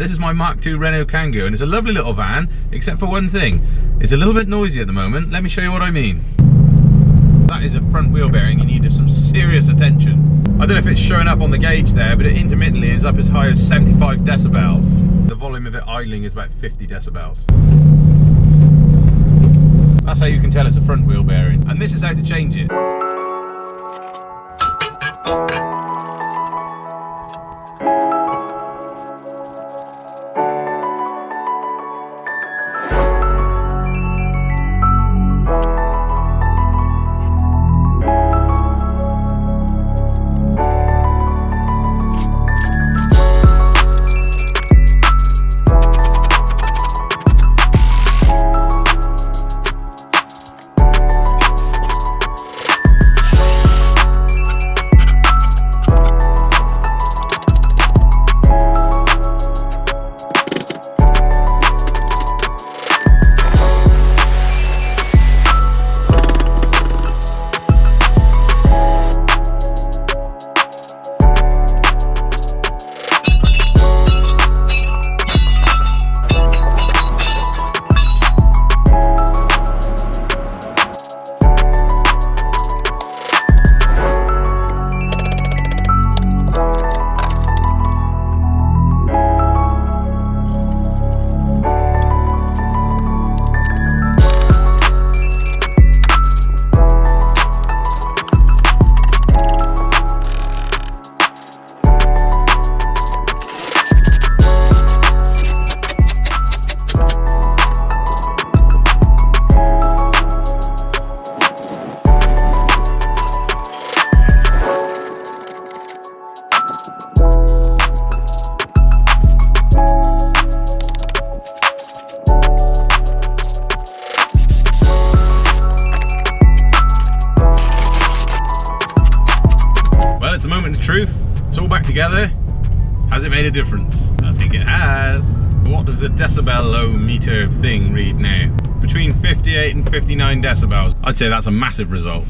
This is my Mark II Renault Kangoo, and it's a lovely little van, except for one thing. It's a little bit noisy at the moment. Let me show you what I mean. That is a front wheel bearing in need of some serious attention. I don't know if it's showing up on the gauge there, but it intermittently is up as high as 75 decibels. The volume of it idling is about 50 decibels. That's how you can tell it's a front wheel bearing. And this is how to change it. It's the moment of truth. It's all back together. Has it made a difference? I think it has. What does the decibel meter thing read now? Between 58 and 59 decibels. I'd say that's a massive result.